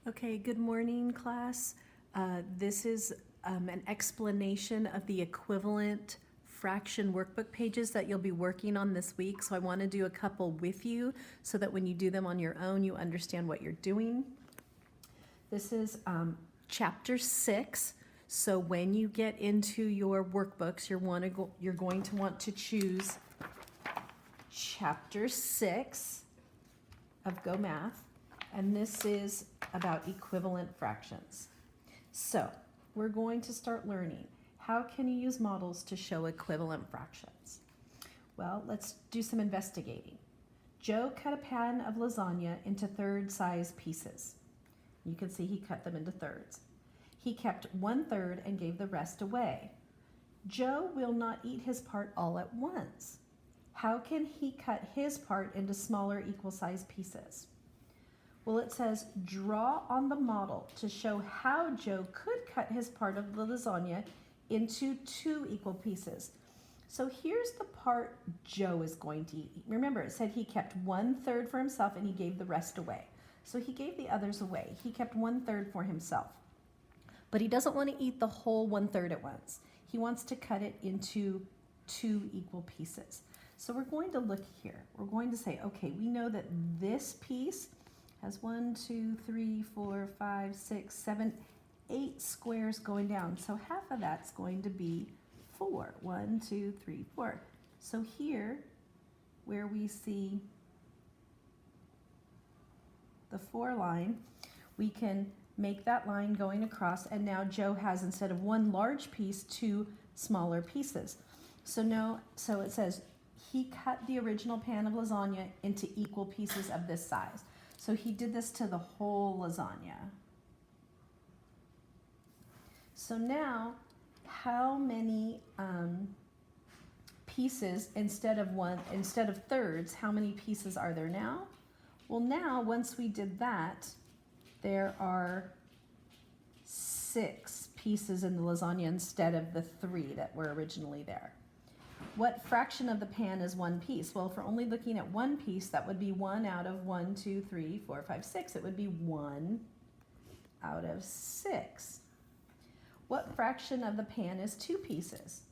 Okay, good morning, class. This is an explanation of the equivalent fraction workbook pages that you'll be working on this week. So I want to do a couple with you so that when you do them on your own, you understand what you're doing. This is chapter 6. So when you get into your workbooks, you're going to want to choose chapter 6 of Go Math. And this is about equivalent fractions. So we're going to start learning. How can you use models to show equivalent fractions? Well, let's do some investigating. Joe cut a pan of lasagna into third-size pieces. You can see he cut them into thirds. He kept 1/3 and gave the rest away. Joe will not eat his part all at once. How can he cut his part into smaller equal-sized pieces? Well, it says, draw on the model to show how Joe could cut his part of the lasagna into 2 equal pieces. So here's the part Joe is going to eat. Remember, it said he kept 1/3 for himself and he gave the rest away. So he gave the others away. He kept 1/3 for himself. But he doesn't want to eat the whole 1/3 at once. He wants to cut it into 2 equal pieces. So we're going to look here. We're going to say, okay, we know that this piece has 1, 2, 3, 4, 5, 6, 7, 8 squares going down. So half of that's going to be 4. 1, 2, 3, 4. So here, where we see the 4 line, we can make that line going across, and now Joe has, instead of 1 large piece, 2 smaller pieces. So it says he cut the original pan of lasagna into equal pieces of this size. So he did this to the whole lasagna. So now, how many pieces instead of thirds, how many pieces are there now? Well, now, once we did that, there are 6 pieces in the lasagna instead of the 3 that were originally there. What fraction of the pan is 1 piece? Well, if we're only looking at 1 piece, that would be 1 out of 1, 2, 3, 4, 5, 6. It would be 1 out of 6. What fraction of the pan is 2 pieces?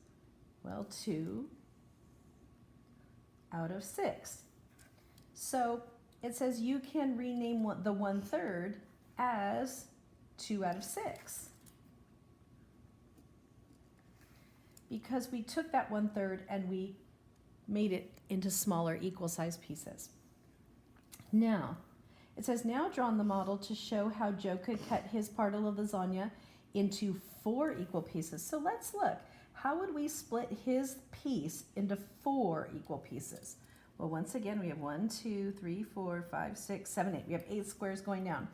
Well, 2 out of 6. So it says you can rename the 1/3 as 2 out of 6. Because we took that 1/3 and we made it into smaller equal-sized pieces. Now, it says, now draw on the model to show how Joe could cut his part of the lasagna into 4 equal pieces. So let's look. How would we split his piece into 4 equal pieces? Well, once again, we have 1, 2, 3, 4, 5, 6, 7, 8. We have 8 squares going down.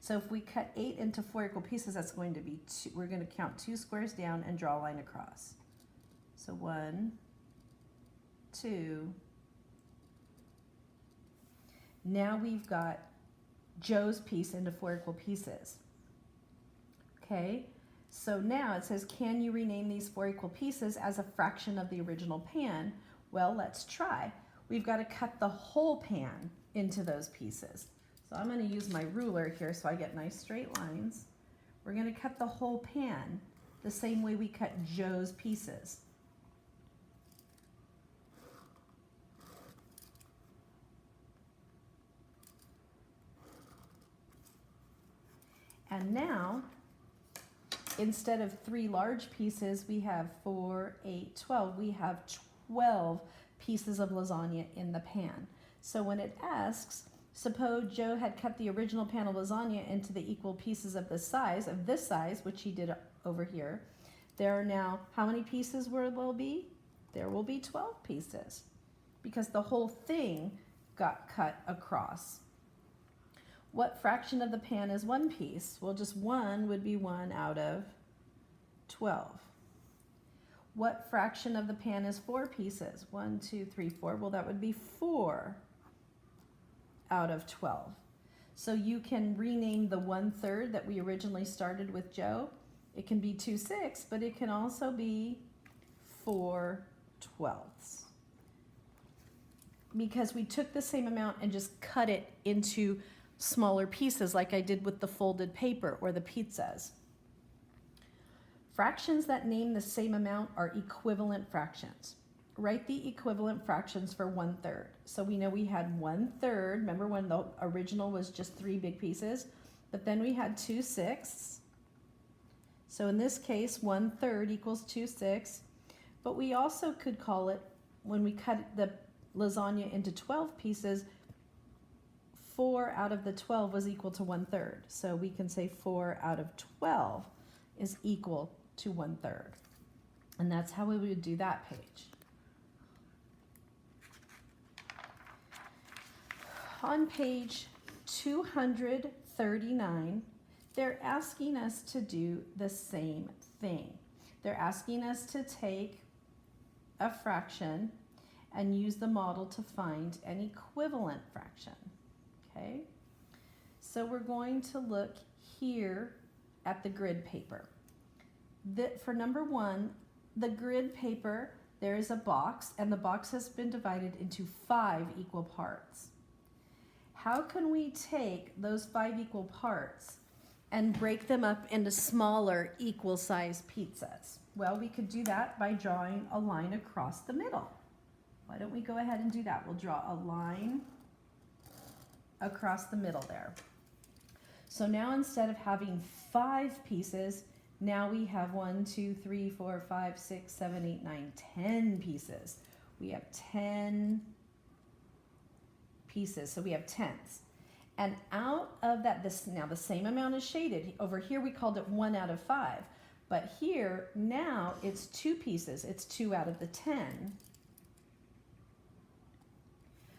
So if we cut 8 into 4 equal pieces, that's going to be 2. We're going to count 2 squares down and draw a line across. So 1, 2. Now we've got Joe's piece into 4 equal pieces. Okay, so now it says, can you rename these 4 equal pieces as a fraction of the original pan? Well, let's try. We've got to cut the whole pan into those pieces. So I'm going to use my ruler here so I get nice straight lines. We're going to cut the whole pan the same way we cut Joe's pieces. And now, instead of 3 large pieces, we have 4, 8, 12. We have 12 pieces of lasagna in the pan. So when it asks, suppose Joe had cut the original pan of lasagna into the equal pieces of this size, which he did over here, there are now, how many pieces will there be? There will be 12 pieces because the whole thing got cut across. What fraction of the pan is 1 piece? Well, just 1 would be 1 out of 12. What fraction of the pan is 4 pieces? 1, 2, 3, 4. Well, that would be 4 out of 12. So you can rename the 1/3 that we originally started with Joe. It can be 2/6, but it can also be 4/12. Because we took the same amount and just cut it into smaller pieces like I did with the folded paper or the pizzas. Fractions that name the same amount are equivalent fractions. Write the equivalent fractions for 1/3. So we know we had 1/3. Remember when the original was just 3 big pieces? But then we had 2/6. So in this case, 1/3 equals 2/6. But we also could call it, when we cut the lasagna into 12 pieces, 4 out of the 12 was equal to 1/3. So we can say 4 out of 12 is equal to 1/3. And that's how we would do that page. On page 239, they're asking us to do the same thing. They're asking us to take a fraction and use the model to find an equivalent fraction. Okay? So we're going to look here at the grid paper. For number 1, the grid paper, there is a box, and the box has been divided into 5 equal parts. How can we take those 5 equal parts and break them up into smaller equal-sized pizzas? Well, we could do that by drawing a line across the middle. Why don't we go ahead and do that? We'll draw a line across the middle there. So now instead of having 5 pieces, now we have 1, 2, 3, 4, 5, 6, 7, 8, 9, 10 pieces. We have 10 pieces, so we have tenths. And out of that, now the same amount is shaded. Over here we called it 1 out of 5. But here, now it's 2 pieces. It's 2 out of the 10.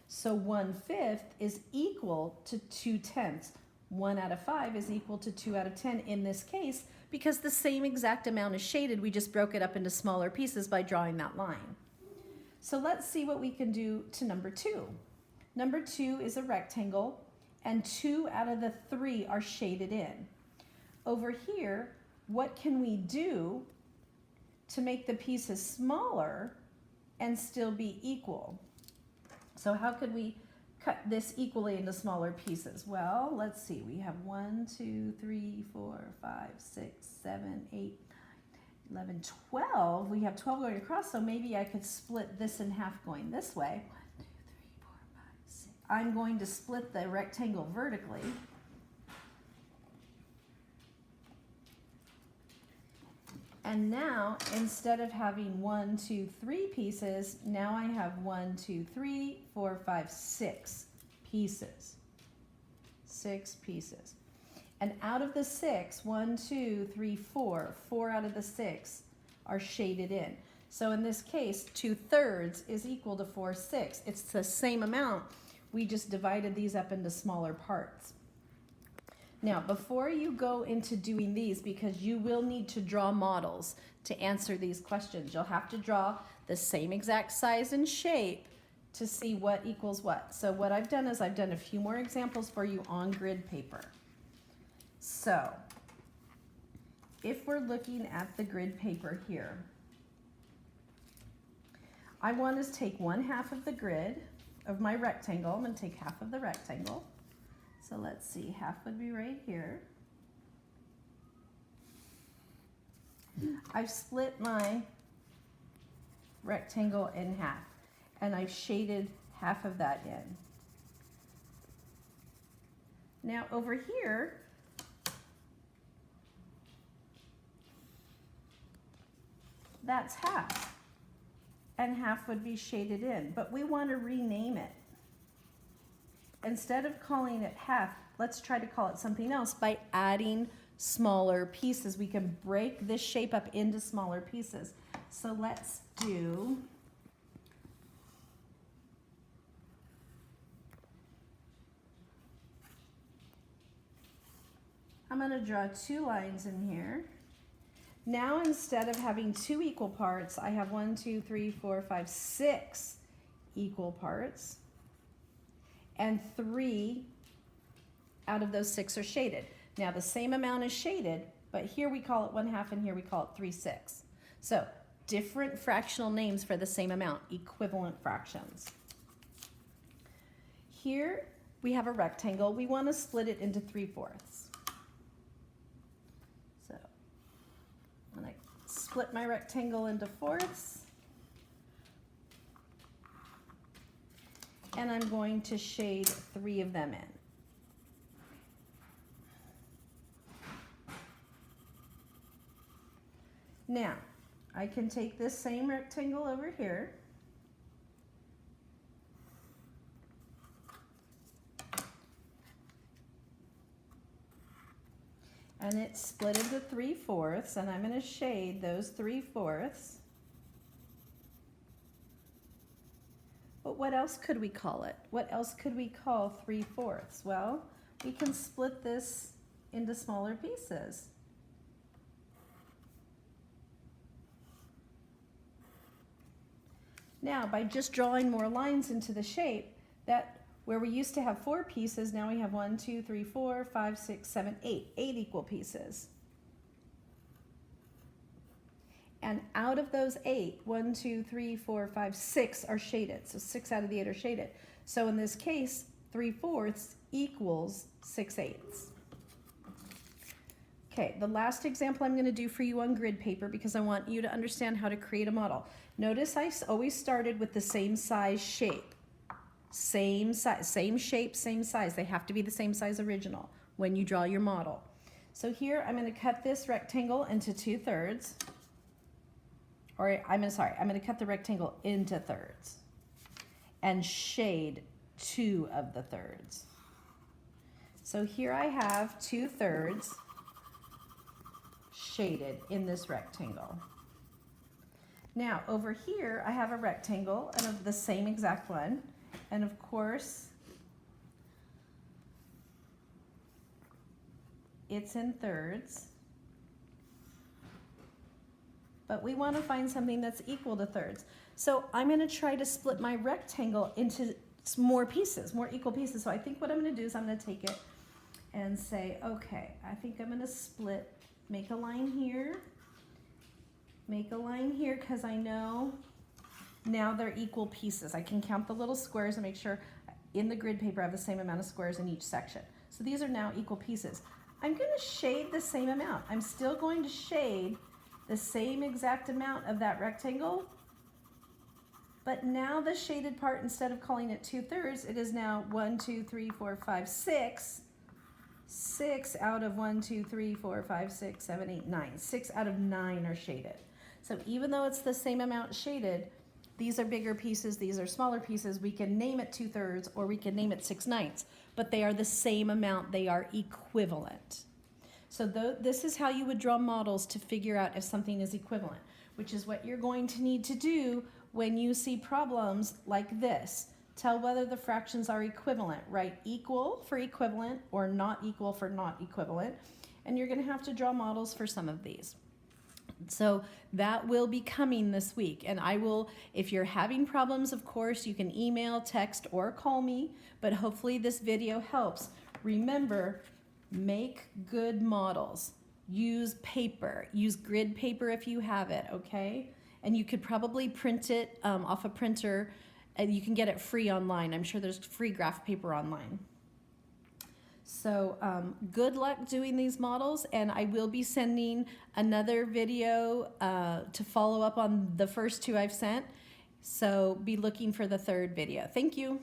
So 1/5 is equal to 2/10. 1 out of 5 is equal to 2 out of 10 in this case, because the same exact amount is shaded. We just broke it up into smaller pieces by drawing that line. So let's see what we can do to number 2. Number 2 is a rectangle, and 2 out of the 3 are shaded in. Over here, what can we do to make the pieces smaller and still be equal? So how could we cut this equally into smaller pieces? Well, let's see. We have 1, 2, 3, 4, 5, 6, 7, 8, 9, 11, 12. We have 12 going across, so maybe I could split this in half going this way. 1, 2, 3, 4, 5, 6. I'm going to split the rectangle vertically. And now, instead of having 1, 2, 3 pieces, now I have 1, 2, 3, 4, 5, 6 pieces. 6 pieces. And out of the 6, 1, 2, 3, 4 out of the 6 are shaded in. So in this case, 2/3 is equal to 4/6. It's the same amount. We just divided these up into smaller parts. Now, before you go into doing these, because you will need to draw models to answer these questions, you'll have to draw the same exact size and shape to see what equals what. So what I've done is I've done a few more examples for you on grid paper. So if we're looking at the grid paper here, I want to take 1/2 of the grid of my rectangle. I'm going to take half of the rectangle. So let's see, half would be right here. I've split my rectangle in half, and I've shaded half of that in. Now over here, that's half, and half would be shaded in, but we want to rename it. Instead of calling it half, let's try to call it something else by adding smaller pieces. We can break this shape up into smaller pieces. So let's do, I'm going to draw 2 lines in here. Now instead of having 2 equal parts, I have 1, 2, 3, 4, 5, 6 equal parts. And 3 out of those 6 are shaded. Now the same amount is shaded, but here we call it 1/2 and here we call it 3/6. So different fractional names for the same amount, equivalent fractions. Here we have a rectangle. We want to split it into 3/4. So I'm going to split my rectangle into fourths. And I'm going to shade 3 of them in. Now, I can take this same rectangle over here and it's split into 3/4, and I'm going to shade those 3/4. But what else could we call it? What else could we call 3/4? Well, we can split this into smaller pieces. Now, by just drawing more lines into the shape, that where we used to have 4 pieces, now we have 1, 2, 3, 4, 5, 6, 7, 8. 8 equal pieces. And out of those 8, 1, 2, 3, 4, 5, 6 are shaded. So 6 out of the 8 are shaded. So in this case, 3/4 equals 6/8. Okay, the last example I'm going to do for you on grid paper, because I want you to understand how to create a model. Notice I always started with the same size shape. Same size, same shape, same size. They have to be the same size original when you draw your model. So here I'm going to cut this rectangle into 2/3. Or I'm going to cut the rectangle into thirds and shade 2 of the thirds. So here I have 2/3 shaded in this rectangle. Now over here I have a rectangle and of the same exact one, and of course it's in thirds, but we want to find something that's equal to thirds. So I'm going to try to split my rectangle into more pieces, more equal pieces. So I think what I'm going to do is I'm going to take it and say, okay, I think I'm going to split, make a line here, make a line here, because I know now they're equal pieces. I can count the little squares and make sure in the grid paper I have the same amount of squares in each section. So these are now equal pieces. I'm going to shade the same amount. I'm still going to shade the same exact amount of that rectangle, but now the shaded part, instead of calling it 2/3, it is now 1, 2, 3, 4, 5, 6. 6 out of 1, 2, 3, 4, 5, 6, 7, 8, 9. 6 out of 9 are shaded. So even though it's the same amount shaded, these are bigger pieces, these are smaller pieces. We can name it 2/3 or we can name it 6/9, but they are the same amount. They are equivalent. So this is how you would draw models to figure out if something is equivalent, which is what you're going to need to do when you see problems like this. Tell whether the fractions are equivalent. Write equal for equivalent or not equal for not equivalent. And you're going to have to draw models for some of these. So that will be coming this week. And I will, if you're having problems, of course, you can email, text, or call me. But hopefully this video helps. Remember, make good models. Use paper. Use grid paper if you have it, okay? And you could probably print it off a printer, and you can get it free online. I'm sure there's free graph paper online. So good luck doing these models, and I will be sending another video to follow up on the first 2 I've sent. So be looking for the 3rd video. Thank you.